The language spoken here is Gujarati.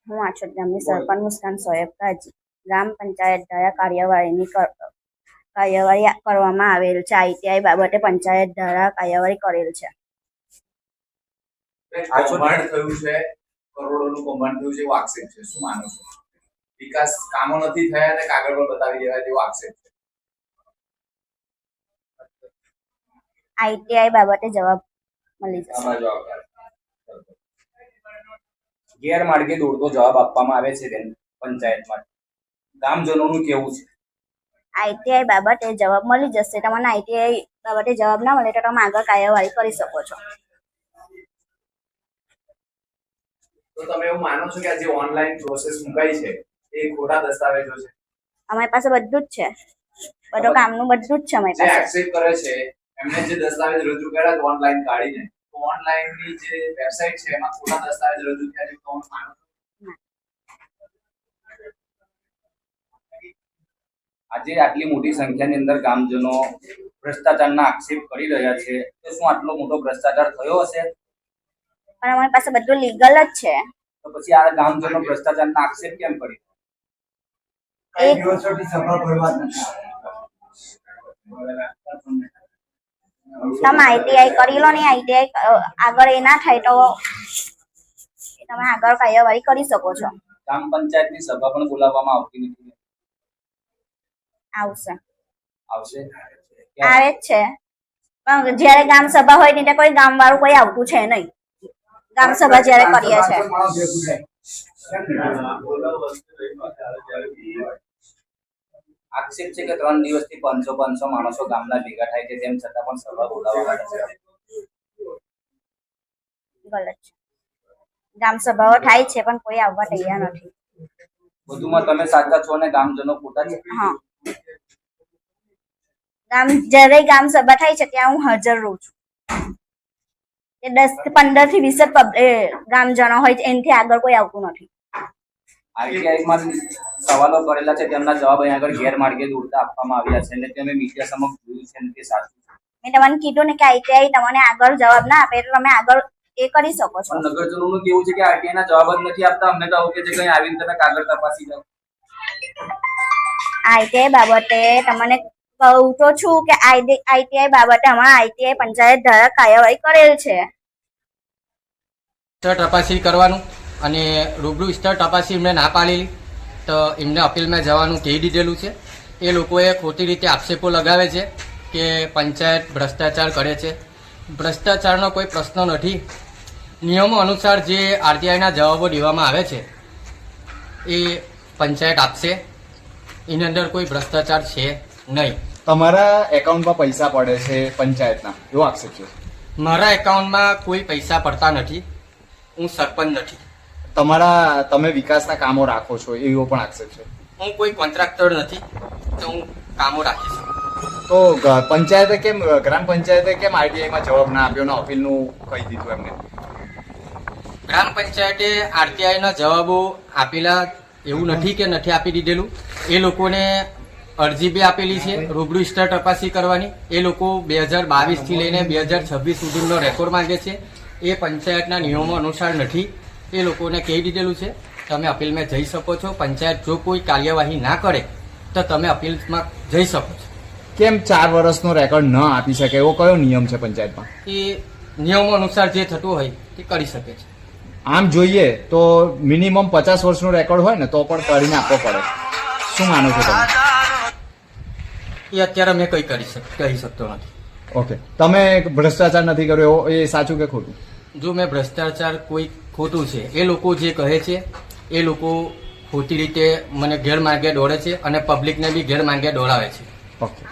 હું આછોદ ગામની સરપંચ મુસ્કાન સોએબ કાજી. ગ્રામ પંચાયત દ્વારા કાર્યવાહી કરવામાં આવેલ છે. ITI બાબતે પંચાયત દ્વારા કાર્યવાહી કરેલ છે. કૌભાંડ થયું છે, કરોડોનું કૌભાંડ થયું છે એવો આક્ષેપ છે. શું માનો છો? વિકાસ કામો નથી થયા અને કાગળ પર બતાવી દેવાય તેવો આક્ષેપ છે. ITI બાબતે જવાબ મળી જશે. ગેરમાર્ગે દોડતો જવાબ આપવામાં આવે છે પંચાયતમાં. ગામજનોનું કેવું છે? ITI બાબતે જવાબ મળી જશે. તમને ITI બાબતે જવાબ ના મળે તો તમે આગળ કાર્યવાહી કરી શકો છો. તો તમે એવું માનો છો કે આ જે ઓનલાઈન પ્રોસેસ મુકાઈ છે એ ખોટા દસ્તાવેજો છે? અમારી પાસે બધું જ છે, બધું કામનું બધું જ છે અમારી જે પાસે. એક્સેપ્ટ કરે છે એમને જે દસ્તાવેજ રજૂ કર્યા ઓનલાઈન કાઢીને, તો ઓનલાઈન ની જે વેબસાઈટ છે એમાં ખોટા દસ્તાવેજ રજૂ થયા છે તો તમે માનો છો? આજે આટલી મોટી સંખ્યાની અંદર ગામજનો ભ્રષ્ટાચારના આક્ષેપ કરી રહ્યા છે, તો શું આટલો મોટો ભ્રષ્ટાચાર થયો હશે? પણ અમારી પાસે બધું લીગલ જ છે. તો પછી આ ગામજનો ભ્રષ્ટાચારના આક્ષેપ કેમ કરી? તમે ITI કરી લો ને, ITI આગળ એ ના થાય તો તમે આગળ કાર્યવાહી કરી શકો છો. ગ્રામ પંચાયતની સભા પણ બોલાવવામાં આવતી નથી. આવશે, આવશે? આવે જ છે, પણ જયારે ગામ સભા હોય ત્યારે કોઈ ગામ વાળું કોઈ આવતું છે નહીં. ગામ સભા જયારે કરીએ છે આક્ષેપ છે કે 3 દિવસથી 500 માણસો ગામના ભેગા થાય છે, તેમ છતાં પણ સભા બોલાવવામાં આવે છે. ગલત છે. ગામ સભાઓ થાય છે પણ કોઈ આવવા તૈયાર નથી. વધુમાં તમે સાચા છો અને ગામજનો ખોટા છે? હા, જ્યારે ગામ સભા થાય છે ત્યાં હું હાજર રહું છું. 10 થી 15 થી 20 ગામજનો હોય છે, એનાથી આગળ કોઈ આવતું નથી. ITI-માં સવાલો કરેલા છે, તેમના જવાબ અહીંયા આગળ ગેરમાર્ગે દોડતા આપવામાં આવ્યા છે અને તમે મીડિયા સમક્ષ જોયું છે અને તે સાચું છે. મેં તમને કીધું ને કે ITI તમને આગળ જવાબ ના આપે એટલે તમે આગળ એ કરી શકો છો. પણ નગરજનોનું કેવું છે કે ITI ના જવાબ જ નથી આપતા, અમને તો આવું કે છે કઈ આવીને તમે કાગળ તપાસી જાઓ. ITI બાબતે તમને કહું તો છું કે ITI બાબતે અમારા ITI પંચાયત દ્વારા કાર્યવાહી કરેલ છે. સ્તર તપાસી કરવાનું અને રૂબરૂ સ્તર તપાસી એમને ના પાડેલી તો એમને અપીલમાં જવાનું કહી દીધેલું છે. એ લોકોએ ખોટી રીતે આક્ષેપો લગાવે છે કે પંચાયત ભ્રષ્ટાચાર કરે છે. ભ્રષ્ટાચારનો કોઈ પ્રશ્ન નથી. નિયમો અનુસાર જે RTIના જવાબો દેવામાં આવે છે એ પંચાયત આપશે. એની અંદર કોઈ ભ્રષ્ટાચાર છે નહીં. તમારા એકાઉન્ટમાં પૈસા પડે છે પંચાયતના, એવો આક્ષેપ છે? મારા એકાઉન્ટમાં કોઈ પૈસા પડતા નથી. હું સરપંચ નથી. તમે વિકાસના કામો રાખો છો એવો પણ આક્ષેપ છે? હું કોઈ કોન્ટ્રાક્ટર નથી તો હું કામો રાખી શકું. તો પંચાયતે કેમ, ગ્રામ પંચાયતે કેમ RTIમાં જવાબ ના આપ્યો ને અપીલનું કહી દીધું એમને? ગ્રામ પંચાયતે RTIના જવાબો આપેલા એવું નથી કે નથી આપી દીધેલું. એ લોકોને અરજી બી આપેલી છે રૂબરૂ સ્તર તપાસી કરવાની. એ લોકો 2022 થી લઈને 2026 સુધીનો રેકોર્ડ માંગે છે. એ પંચાયતના નિયમો અનુસાર નથી. એ લોકોને કહી દીધેલું છે તમે અપીલમાં જઈ શકો છો. પંચાયત જો કોઈ કાર્યવાહી ના કરે તો તમે અપીલમાં જઈ શકો છો. કેમ 4 વર્ષનો રેકોર્ડ ન આપી શકે? એવો કયો નિયમ છે પંચાયતમાં? એ નિયમો અનુસાર જે થતું હોય તે કરી શકે છે. આમ જોઈએ તો મિનિમમ 50 વર્ષનો રેકોર્ડ હોય ને તો પણ કરીને આપવો પડે. શું માનો છો તમે? એ અત્યારે મેં કહી શકતો નથી. ઓકે, તમે ભ્રષ્ટાચાર નથી કર્યો એ સાચું કે ખોટું? જો મેં ભ્રષ્ટાચાર કોઈ ખોટું છે, એ લોકો જે કહે છે એ લોકો ખોટી રીતે મને ગેરમાર્ગે દોડે છે અને પબ્લિકને બી ગેરમાર્ગે દોડાવે છે. ઓકે.